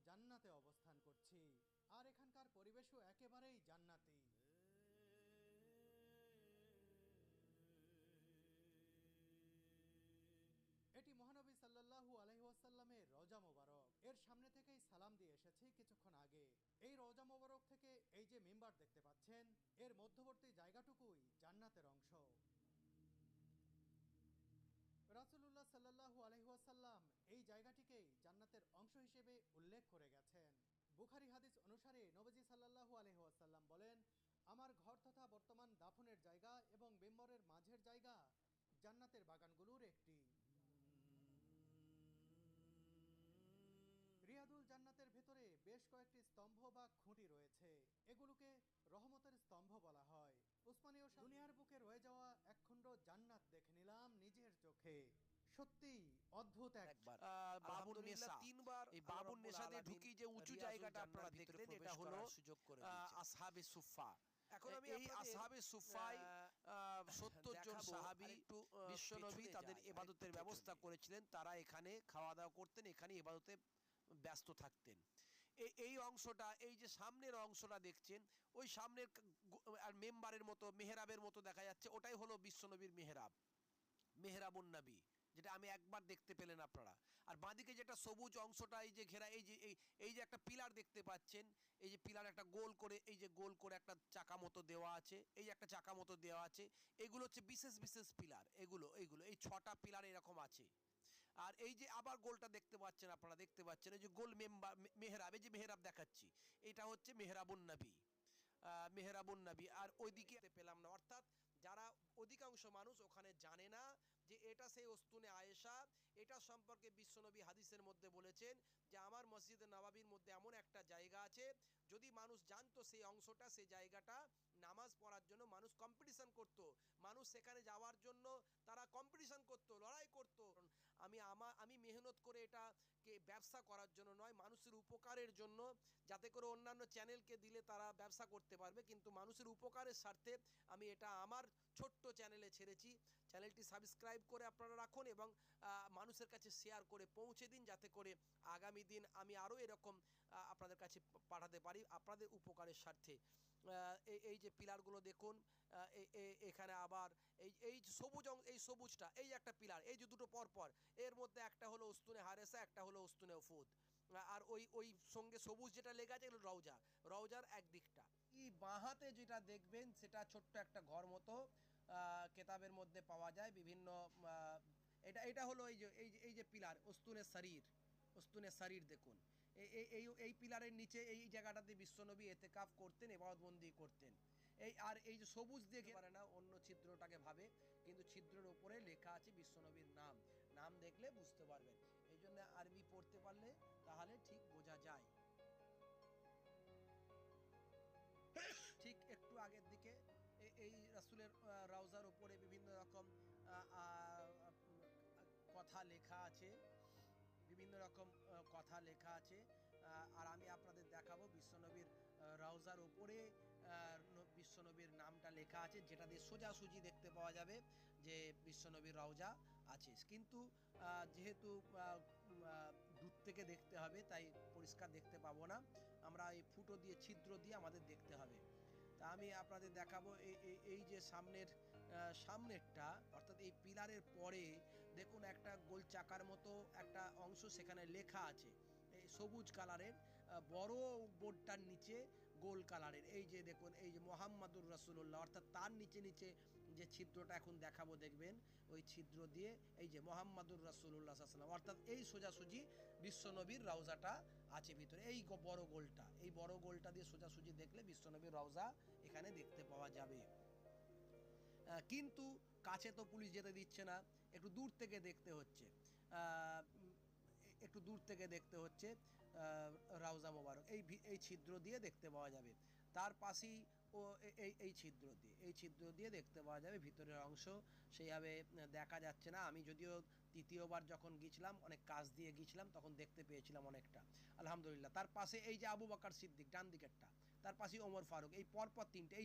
জান্নাতে অবস্থান করছি, আর এখানকার পরিবেশও একেবারেই জান্নাতি। এটি মহানবী সাল্লাল্লাহু আলাইহি ওয়াসাল্লামের রওজা মোবারক। এর সামনে থেকেই সালাম দিয়ে এসেছি কিছুক্ষণ আগে। এই রওজা মোবারক থেকে এই যে মিম্বার দেখতে পাচ্ছেন, এর মধ্যবর্তী জায়গাটুকুই জান্নাতের অংশ। রাসূলুল্লাহ সাল্লাল্লাহু আলাইহি ওয়াসাল্লাম এই জায়গাটিকেই জান্নাতের অংশ হিসেবে উল্লেখ করে গেছেন। বুখারী হাদিস অনুসারে নবীজি সাল্লাল্লাহু আলাইহি ওয়াসাল্লাম বলেন, আমার ঘর তথা বর্তমান দাফনের জায়গা এবং মিম্বরের মাঝের জায়গা জান্নাতের বাগানগুলোর একটি। রিয়াদুল জান্নাতের ভেতরে বেশ কয়েকটি স্তম্ভ বা খুঁটি রয়েছে। এগুলোকে রহমতের স্তম্ভ বলা হয়। উসমানীয় দুনিয়ার বুকে রয়ে যাওয়া একখণ্ড জান্নাত দেখে নিলাম নিজের চোখে। সত্যি অদ্ভুত এক একবার বাবুন আলহামদুলিল্লাহ নেসা, তিনবার এই আল্লাহ বাবুন রাব্বুল নেসাতে আলামিন ঢুকি যে উঁচু রিয়াজুল জায়গাটা জান্নার আপনারা ভিতরে দেখলেন, এটা প্রবেশ হলো করার সুযোগ করে দিয়েছেন। আসহাবে সুফা। এখন আমি এই আপনাদের আসহাবে সুফায় 70 জন দেখাবো সাহাবী আরেকটু বিশ্বনবী পেছনে তাদের যাই, ইবাদতের আরেকটু ব্যবস্থা পেছনে। করেছিলেন। তারা এখানে খাওয়া দাওয়া করতেন, এখানে ইবাদতে ব্যস্ত থাকতেন। এই অংশটা, এই যে সামনের অংশটা দেখছেন, ওই সামনের আর মেম্বারের মতো মেহরাবের মতো দেখা যাচ্ছে, ওটাই হলো বিশ্বনবীর মেহরাব, মেহরাবুন নবী, যেটা আমি একবার দেখতে পেলেন আপনারা। আর বাঁদিকে যেটা সবুজ অংশটা, এই যে ঘেরা, এই যে একটা পিলার দেখতে পাচ্ছেন, এই যে পিলার একটা গোল করে, এই যে গোল করে একটা চাকা মতো দেওয়া আছে, এই একটা চাকা মতো দেওয়া আছে, এগুলো হচ্ছে বিশেষ বিশেষ পিলার। এইগুলো এই 6টা পিলার এরকম আছে। আর এই যে আবার গোলটা দেখতে পাচ্ছেন, আপনারা দেখতে পাচ্ছেন এই যে গোল মেহরাব, এই যে মেহরাব দেখাচ্ছি, এটা হচ্ছে মেহরাবুন নবী, মেহরাবুন নবী। আর ওইদিকে পেলাম না, অর্থাৎ যারা অধিকাংশ মানুষ ওখানে জানে না যে এটা সেই ওস্তুনে আয়েশা। এটা সম্পর্কে বিশ্বনবী হাদিসের মধ্যে বলেছেন যে আমার মসজিদে নবাবির মধ্যে এমন একটা জায়গা আছে, যদি মানুষ জানতো সেই অংশটা, সেই জায়গাটা নামাজ পড়ার জন্য মানুষ কম্পিটিশান করত, মানুষ সেখানে যাওয়ার জন্য তারা কম্পিটিশান করত, লড়াই করত। আমি মেহনত করে এটাকে ব্যবসা করার জন্য নয়, মানুষের উপকারের জন্য, যাতে করে অন্যান্য চ্যানেলকে দিলে তারা ব্যবসা করতে পারবে, কিন্তু মানুষের উপকারের স্বার্থে আমি এটা আমার ছোট্ট চ্যানেলে ছেড়েছি। চ্যানেলটি সাবস্ক্রাইব করে আপনারা রাখুন এবং মানুষের কাছে শেয়ার করে পৌঁছে দিন, যাতে করে আগামী দিন আমি আরও এরকম আপনাদের কাছে পাঠাতে পারি আপনাদের উপকারের স্বার্থে। এই যে পিলারগুলো দেখুন, এখানে আবার এই এই সবুজটা, এই একটা পিলার, এই যে দুটো পরপর, এর মধ্যে একটা হলো উস্তুনে হারেসা, একটা হলো উস্তুনে উফুদ। আর ওই সঙ্গে সবুজ যেটা লেগে আছে এগুলো রওজার একদিকটা। এই বাঁহাতে যেটা দেখবেন সেটা ছোট্ট একটা ঘর মতো, কেতাবের মধ্যে পাওয়া যায় বিভিন্ন। এটা হলো এই যে পিলার ওস্তুনে শরীর দেখুন। এই পিলারের নিচে এই জায়গাটাতে বিশ্বনবী এতেকাফ করতেন, ইবাদতবন্দি করতেন। এই যে সবুজ দেখে পারে না, অন্য ছিদ্রটাকে ভাবে, কিন্তু ছিদ্রের উপরে লেখা আছে বিশ্বনবীর নাম দেখলে বুঝতে পারবেন। এই জন্য আরবি পড়তে পারলে তাহলে ঠিক বোঝা যায়। ঠিক একটু আগের দিকে এই রাসূলের রওজার উপরে বিভিন্ন রকম কথা লেখা আছে, বিভিন্ন রকম কথা লেখা আছে। আর আমি আপনাদের দেখাবো বিশ্বনবীর রওজার উপরে বিশ্বনবীর নামটা লেখা আছে, যেটা দিয়ে সোজাসুজি দেখতে পাওয়া যাবে যে বিশ্বনবীর রওজা আছে। কিন্তু যেহেতু দূর থেকে দেখতে হবে, তাই পরিষ্কার দেখতে পাবো না, আমরা এই ফুটো দিয়ে, ছিদ্র দিয়ে আমাদের দেখতে হবে। তা আমি আপনাদের দেখাবো এই যে সামনেরটা, অর্থাৎ এই পিলারের পরে দেখুন একটা গোল চাকার মতো একটা অংশ, সেখানে লেখা আছে এই সবুজ কালারের, বড় বোর্ডটার নিচে গোল কালারের, এই যে দেখুন, এই যে মোহাম্মদুর রাসূলুল্লাহ, অর্থাৎ তার নিচে নিচে যে ছিদ্রটা এখন দেখাবো দেখবেন, ওই ছিদ্র দিয়ে এই যে মোহাম্মদুর রাসূলুল্লাহ সাল্লাল্লাহু আলাইহি ওয়াসাল্লাম, অর্থাৎ এই সোজাসুজি বিশ্বনবীর রওজাটা আছে ভিতরে। এই বড় গোলটা দিয়ে সোজাসুজি দেখলে বিশ্বনবীর রওজা এখানে দেখতে পাওয়া যাবে। কিন্তু কাছে তো পুলিশ যেতে দিচ্ছে না, একটু দূর থেকে দেখতে হচ্ছে, রওজা মোবারক এই ছিদ্র দিয়ে দেখতে পাওয়া যাবে। তার পাশেই ও এই ছিদ্র দিয়ে দেখতে পাওয়া যাবে ভিতরের অংশ। সেইভাবে দেখা যাচ্ছে না। আমি যদিও তৃতীয়বার যখন গিয়েছিলাম, অনেক কাছ দিয়ে গিয়েছিলাম, তখন দেখতে পেয়েছিলাম অনেকটা, আলহামদুলিল্লাহ। তার পাশে এই যে আবু বকর সিদ্দিক, ডান দিকেরটা, তার পাশেই ওমর ফারুক, এই পরপর তিনটে,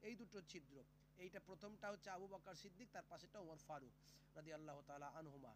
এই দুটো ছিদ্র। এইটা প্রথমটা হচ্ছে আবু বকর সিদ্দিক, তার পাশেরটা ওমর ফারুক রাদিয়াল্লাহু তাআলা আনহুমা।